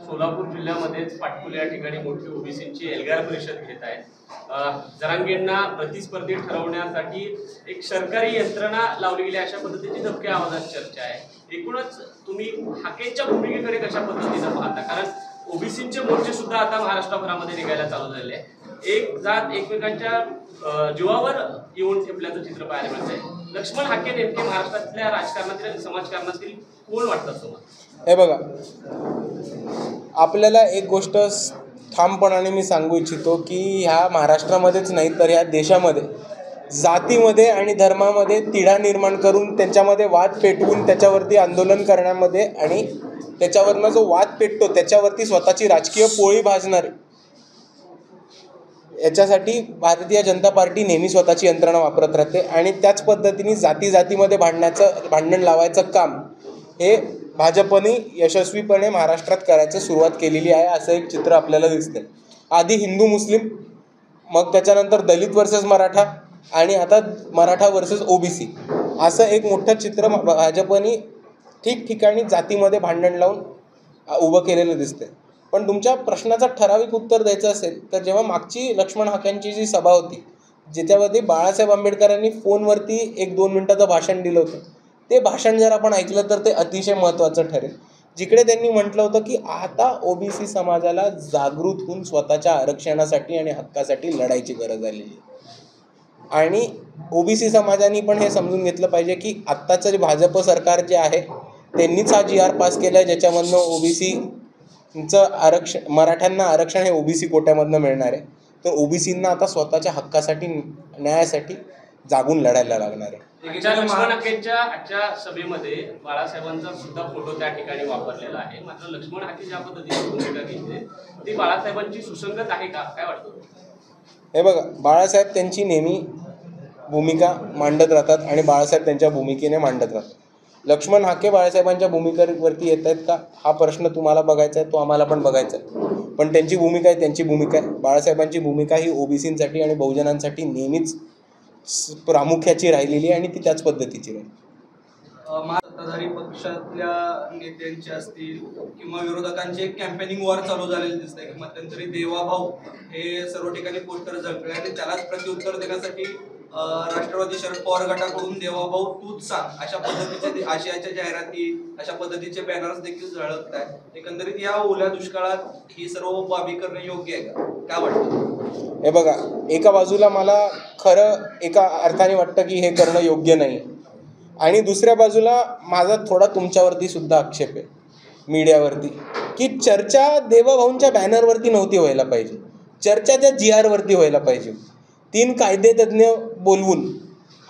सोलापूर जिल्ह्यामध्येच पाटकुले या ठिकाणी मोठी ओबीसींची एल्गार परिषद घेत आहे. जरांगेंना प्रतिस्पर्धी ठरवण्यासाठी एक सरकारी यंत्रणा लावली गेली अशा पद्धतीची धमक्या आवाजात चर्चा आहे. एकूणच तुम्ही हाकेंच्या भूमिकेकडे कशा पद्धतीने पाहता? कारण ओबीसींचे मोर्चे सुद्धा आता महाराष्ट्रभरामध्ये निघायला चालू झाले आहे. एक जात एकमेकांच्या जीवावर येऊन ठेपल्याचं चित्र पाहायला मिळतंय. लक्ष्मण हाके नेमके महाराष्ट्रातल्या राजकारणातील समाजकारणातील कोण वाटतात तुम्हाला? हे बघा, आपल्याला एक गोष्ट ठामपणाने मी सांगू इच्छितो की ह्या महाराष्ट्रामध्येच नाही तर ह्या देशामध्ये जातीमध्ये आणि धर्मामध्ये तिढा निर्माण करून त्यांच्यामध्ये वाद पेटवून त्याच्यावरती आंदोलन करण्यामध्ये आणि त्याच्यावरनं जो वाद पेटतो त्याच्यावरती स्वतःची राजकीय पोळी भाजणारे, याच्यासाठी भारतीय जनता पार्टी नेहमी स्वतःची यंत्रणा वापरत राहते आणि त्याच पद्धतीने जातीमध्ये भांडण लावायचं काम हे भाजपने यशस्वीपणे महाराष्ट्रात करायचं सुरुवात केलेली आहे. असं एक चित्र आपल्याला दिसते. आधी हिंदू मुस्लिम, मग त्याच्यानंतर दलित वर्सेस मराठा आणि आता मराठा वर्सेस ओबीसी, असं एक मोठं चित्र भाजपने ठिकठिकाणी जातीमध्ये भांडण लावून उभं केलेलं दिसते. पण तुमच्या प्रश्नाचं ठराविक उत्तर द्यायचं असेल तर जेव्हा मागची लक्ष्मण हाकेंची जी सभा होती ज्याच्यावरती बाळासाहेब आंबेडकरांनी फोनवरती 1-2 मिनिटाचं भाषण दिलं होतं, ते भाषण जर आपण ऐकलं तर ते अतिशय महत्त्वाचं ठरेल. जिकडे त्यांनी म्हटलं होतं की आता ओबीसी समाजाला जागृत होऊन स्वतःच्या आरक्षणासाठी आणि हक्कासाठी लढायची गरज आलेली आहे. आणि ओबीसी समाजाने पण हे समजून घेतलं पाहिजे की आत्ताचं जे भाजप सरकार जे आहे त्यांनीच हा GR पास केला आहे ज्याच्यामधनं ओबीसीचं आरक्षण, मराठ्यांना आरक्षण हे ओबीसी कोट्यामधनं मिळणार आहे. तर ओबीसींना आता स्वतःच्या हक्कासाठी न्यायासाठी जागून लढायला लागणार आहे. लक्ष्मण हाकेंच्या आजच्या सभेमध्ये बाळासाहेबांचा सुद्धा फोटो त्या ठिकाणी वापरलेला आहे. मात्र लक्ष्मण हाके ज्या पद्धतीने भूमिका घेतली ती बाळासाहेबांची सुसंगत आहे का, काय वाटतं? हे बघा, बाळासाहेब त्यांची नेहमी भूमिका मांडत राहतात आणि बाळासाहेब त्यांच्या भूमिकेने मांडत राहतात. लक्ष्मण हाके बाळासाहेबांच्या भूमिकेवरती येत आहेत का हा प्रश्न तुम्हाला बघायचा आहे, तो आम्हाला पण बघायचा आहे. पण त्यांची भूमिका आहे त्यांची भूमिका आहे. बाळासाहेबांची भूमिका ही ओबीसींसाठी आणि बहुजनांसाठी नेहमीच प्रामुख्याची राहिलेली आहे आणि ती त्याच पद्धतीची राहील. सत्ताधारी पक्षातल्या नेत्यांचे असतील किंवा विरोधकांचे एक कॅम्पेनिंग वॉर चालू झालेलं दिसतंय की मध्यंतरी देवाभाऊ हे सर्व ठिकाणी पोस्टर झळकले आणि त्यालाच प्रत्युत्तर देण्यासाठी राष्ट्रवादी शरद पवार गटाकडून देवाभाऊ तूच सांग अशा पद्धतीचे आशयाच्या जाहिराती, अशा पद्धतीचे बॅनर्स देखील झळकत आहेत. एकंदरीत या ओल्या दुष्काळात ही सर्व बाबी करणं योग्य आहे का, काय वाटतं? हे बघा, एका बाजूला मला खरं एका अर्थाने वाटतं की हे करणं योग्य नाही आणि दुसऱ्या बाजूला माझा थोडा तुमच्यावरती सुद्धा आक्षेप आहे मीडियावरती की चर्चा देवाभाऊंच्या बॅनरवरती नव्हती व्हायला पाहिजे, चर्चा त्या GR वरती व्हायला पाहिजे. 3 कायदेतज्ञ बोलवून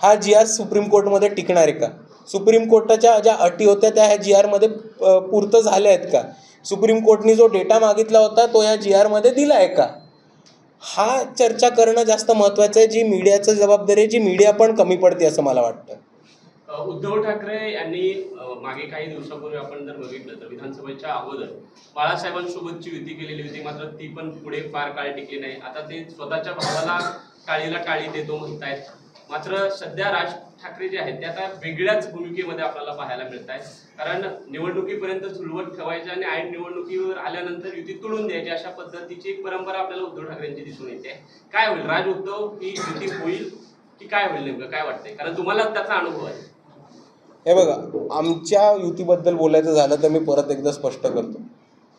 हा GR सुप्रीम कोर्टमध्ये टिकणार आहे का? सुप्रीम कोर्टाच्या ज्या अटी होत्या त्या ह्या GR मध्ये पूर्त झाल्या आहेत का? सुप्रीम कोर्टने जो डेटा मागितला होता तो ह्या GR मध्ये दिला आहे का? हा चर्चा करणं जास्त महत्त्वाचं आहे. जी मीडियाचं जबाबदारी आहे, जी मीडिया पण कमी पडते असं मला वाटतं. उद्धव ठाकरे यांनी मागे काही दिवसापूर्वी आपण जर बघितलं तर विधानसभेच्या अगोदर बाळासाहेबांसोबतची युती केलेली होती, मात्र ती पण पुढे फार काळ टिकली नाही. आता ते स्वतःच्या भावाला टाळीला टाळी देतो म्हणतायत. मात्र सध्या राज ठाकरे जे आहेत ते आता वेगळ्याच भूमिकेमध्ये आपल्याला पाहायला मिळत आहेत. कारण निवडणुकीपर्यंत झुलवत ठेवायचं आणि ऐन निवडणुकीवर आल्यानंतर युती तोडून द्यायची अशा पद्धतीची एक परंपरा आपल्याला उद्धव ठाकरेंची दिसून येते. काय होईल, राज उद्धव ही युती होईल की काय होईल, नेमकं काय वाटतंय? कारण तुम्हाला त्याचा अनुभव आहे. हे बघा, आमच्या युतीबद्दल बोलायचं झालं तर मी परत एकदा स्पष्ट करतो,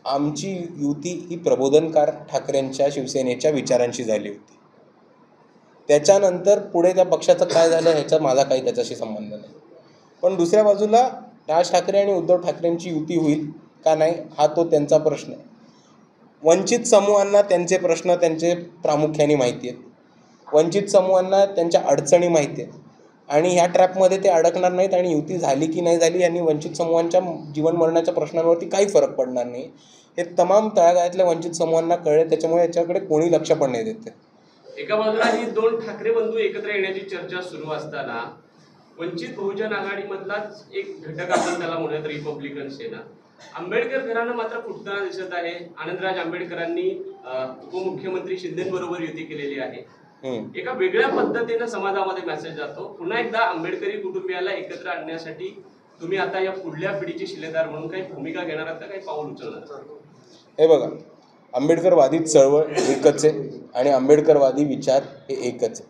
आमची युती ही प्रबोधनकार ठाकरेंच्या शिवसेनेच्या विचारांशी झाली होती. त्याच्यानंतर पुढे त्या पक्षाचं काय झालं ह्याचा माझा काही त्याच्याशी संबंध नाही. पण दुसऱ्या बाजूला राज ठाकरे आणि उद्धव ठाकरेंची युती होईल का नाही हा तो त्यांचा प्रश्न आहे. वंचित समूहांना त्यांचे प्रश्न त्यांचे प्रामुख्याने माहिती आहेत. वंचित समूहांना त्यांच्या अडचणी माहिती आहेत आणि ह्या ट्रॅपमध्ये ते अडकणार नाहीत आणि युती झाली की नाही झाली यांनी वंचित समूहांच्या जीवन मरणाच्या प्रश्नांवरती काही फरक पडणार नाही. हे तमाम तळागाळातल्या वंचित समूहांना कळले, त्याच्यामुळे याच्याकडे कोणी लक्ष पण नाही देते. एका बाजूला ही 2 ठाकरे बंधू एकत्र येण्याची चर्चा सुरू असताना वंचित बहुजन आघाडीमधलाच एक घटक आपण त्याला म्हणूयात रिपब्लिकन सेना, आंबेडकर घराणं मात्र फुटताना दिसत आहे. आनंदराज आंबेडकरांनी उपमुख्यमंत्री शिंदेबरोबर युती केलेली आहे. एका वेगळ्या पद्धतीने समाजामध्ये मेसेज जातो. पुन्हा एकदा आंबेडकरी कुटुंबियाला एकत्र आणण्यासाठी तुम्ही आता या पुढल्या पिढीचे शिलेदार म्हणून काही भूमिका घेणार आहात का, काही पाऊल उचलणार? हे बघा, आंबेडकरवादी चळवळ एकच आहे आणि आंबेडकरवादी विचार हे एकच आहे.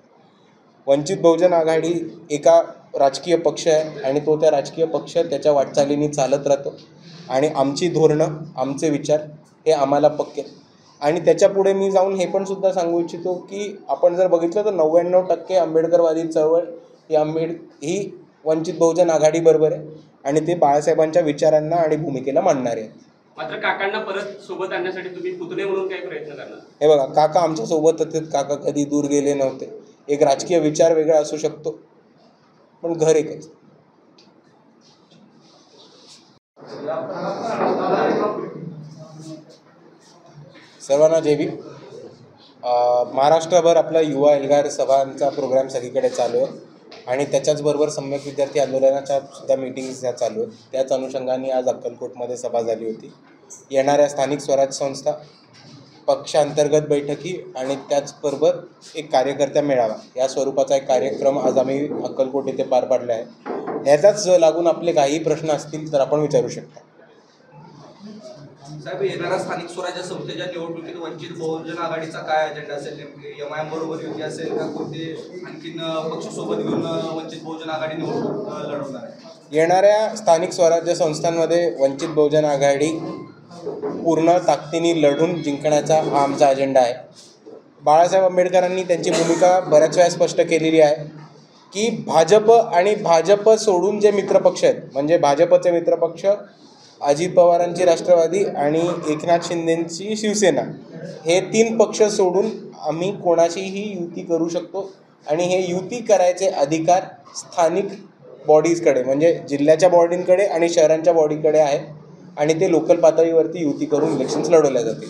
वंचित बहुजन आघाडी एका राजकीय पक्ष आहे आणि तो त्या राजकीय पक्ष त्याच्या वाटचालीने चालत राहतो आणि आमची धोरणं, आमचे विचार हे आम्हाला पक्के. आणि त्याच्यापुढे मी जाऊन हे पण सुद्धा सांगू इच्छितो की आपण जर बघितलं तर 99% आंबेडकरवादी चळवळ ही वंचित बहुजन आघाडीबरोबर आहे आणि ते बाळासाहेबांच्या विचारांना आणि भूमिकेला मानणारे आहेत. मात्र काकांना परत सोबत आणण्यासाठी तुम्ही पुतणे म्हणून काही प्रयत्न करणार? हे बघा, काका आमच्या सोबतच आहेत. काका कधी दूर गेले नव्हते. एक राजकीय विचार वेगळा असू शकतो पण घर एकच. सर्वांना जय भीम. महाराष्ट्रभर आपला युवा एल्गार सभांचा प्रोग्राम सगळीकडे चालू आहे आणि त्याच्याचबरोबर सम्यक विद्यार्थी आंदोलनाच्या सुद्धा मीटिंग्स ह्या चालू आहेत. त्याच अनुषंगाने आज अक्कलकोटमध्ये सभा झाली होती. येणाऱ्या स्थानिक स्वराज्य संस्था, पक्षांतर्गत बैठकी आणि त्याचबरोबर एक कार्यकर्ता मेळावा या स्वरूपाचा एक कार्यक्रम आज आम्ही अक्कलकोट येथे पार पाडला आहे. ह्याचाच लागून आपले काही प्रश्न असतील तर आपण विचारू शकता. साहेब, येणाऱ्या स्थानिक स्वराज्य संस्थेच्या निवडणुकीत वंचित बहुजन आघाडीचा काय अजेंडा असेल? नेमके MIM बरोबर युती असेल का कोणते आणखीन पक्ष सोबत घेऊन वंचित बहुजन आघाडी निवडणूक लढवणार आहे? येणाऱ्या स्थानिक स्वराज्य संस्थांमध्ये वंचित बहुजन आघाडी पूर्ण ताकदीने लढून जिंकण्याचा हा आमचा अजेंडा आहे. बाळासाहेब आंबेडकरांनी त्यांची भूमिका बऱ्याच वेळा स्पष्ट केलेली आहे की भाजप आणि भाजप सोडून जे मित्रपक्ष आहेत, म्हणजे भाजपचे मित्रपक्ष अजित पवारांची राष्ट्रवादी आणि एकनाथ शिंदेंची शिवसेना, हे 3 पक्ष सोडून आम्ही कोणाशीही युती करू शकतो आणि हे युती करायचे अधिकार स्थानिक बॉडीजकडे, म्हणजे जिल्ह्याच्या बॉडींकडे आणि शहरांच्या बॉडीकडे आहे आणि ते लोकल पातळीवरती युती करून इलेक्शन्स लढवल्या जातील.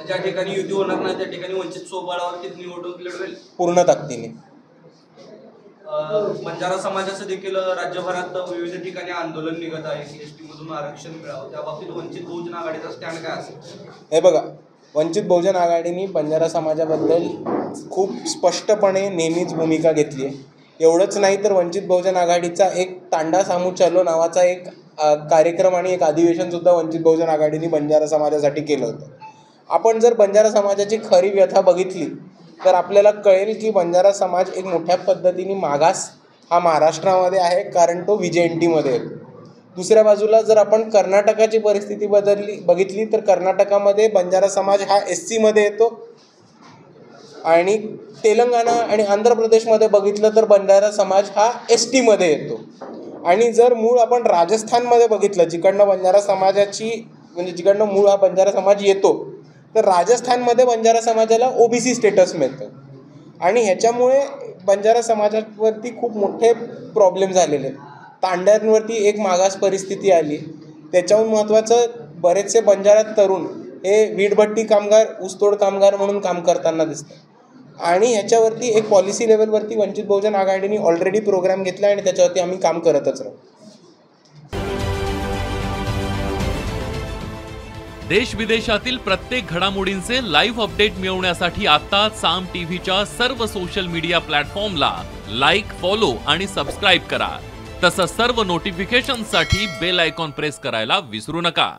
ज्या ठिकाणी युती होणार नाही त्या ठिकाणी वंचित स्वबळावरती निवडणूक लढवेल पूर्ण ताकदीने. बंजारा समाजाचं देखील राज्यभरात विविध ठिकाणी आंदोलन निघत आहे की एसटी मधून आरक्षण मिळावं. त्या बाबतीत वंचित बहुजन आघाडीचा स्टँड काय असेल? हे बघा, वंचित बहुजन आघाडीने बंजारा समाजाबद्दल खूप स्पष्टपणे नेहमीच भूमिका घेतली आहे. एवढंच नाही तर वंचित बहुजन आघाडीचा एक तांडा सामू चलो नावाचा एक कार्यक्रम आणि एक अधिवेशनसुद्धा वंचित बहुजन आघाडीने बंजारा समाजासाठी केलं होतं. आपण जर बंजारा समाजाची खरी व्यथा बघितली तर आपल्याला कळेल की बंजारा समाज एक मोठ्या पद्धतीने मागास हा महाराष्ट्रामध्ये आहे, कारण तो VJNTमध्ये येतो. दुसऱ्या बाजूला जर आपण कर्नाटकाची परिस्थिती बघितली तर कर्नाटकामध्ये बंजारा समाज हा SCमध्ये येतो आणि तेलंगणा आणि आंध्र प्रदेशमध्ये बघितलं तर बंजारा समाज हा STमध्ये येतो. आणि जर मूळ आपण राजस्थानमध्ये बघितलं, जिकडनं बंजारा समाजाची म्हणजे जिकडनं मूळ हा बंजारा समाज येतो, तर राजस्थानमध्ये बंजारा समाजाला OBC स्टेटस मिळतं आणि ह्याच्यामुळे बंजारा समाजावरती खूप मोठे प्रॉब्लेम झालेले. तांड्यांवरती एक मागास परिस्थिती आली. त्याच्याहून महत्त्वाचं, बरेचसे बंजारा तरुण हे वीटभट्टी कामगार, ऊसतोड कामगार म्हणून काम करताना दिसतात आणि ह्याच्यावरती एक पॉलिसी लेवलवरती वंचित बहुजन आघाडीने ऑलरेडी प्रोग्राम घेतला आणि त्याच्यावरती आम्ही काम करतच राहू. देश विदेशातील प्रत्येक घडामोडींचे लाईव्ह अपडेट मिळवण्यासाठी आता साम टीव्हीच्या सर्व सोशल मीडिया प्लॅटफॉर्मला लाईक, फॉलो आणि सबस्क्राईब करा. तसंच सर्व नोटिफिकेशनसाठी बेल आयकॉन प्रेस करायला विसरू नका.